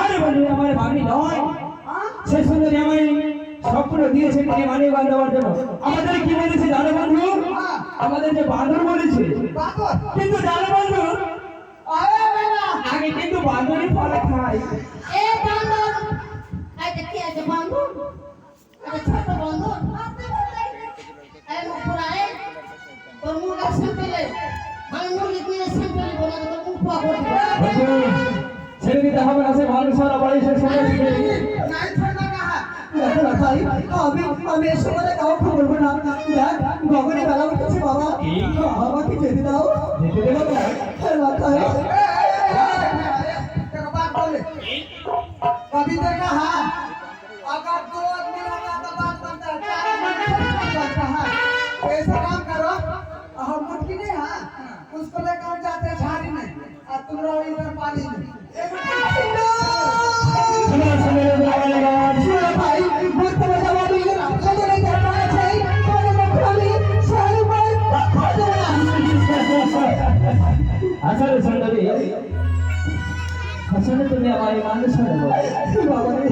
আরে বন্ধু আমার ভাবি নয় সে সুন্দরী আমায় স্বপ্ন দিয়েছে তিনি মানে বাঁধাবার জন্য আমাদের কি বলেছে জানো বন্ধু আমাদের যে বাঁদর বলেছে কিন্তু জানো বন্ধু আগে কিন্তু বাঁদরই ফল খায় ছেড়ে দিতে হবে না সে মানুষ বাড়ি সে সময় আমি এর সঙ্গে কাউকে বলবো না গগনে বেলা উঠেছে বাবা আমাকে যেতে দাও যেতে দেবো कभी देखा है अगर दो आदमी रहता तो बात बनता है चार आदमी बनता है ऐसा काम करो हम मुट्ठी नहीं है उसको लेकर हम जाते हैं झाड़ी में और तुम रहो इधर पानी में भाई बहुत मजा आ रही है चलो नहीं कर पाए भाई कौन मुखरामी सारी बार खो देना আসলে সুন্দরী আসলে তুমি আমার মানুষ बाबा रे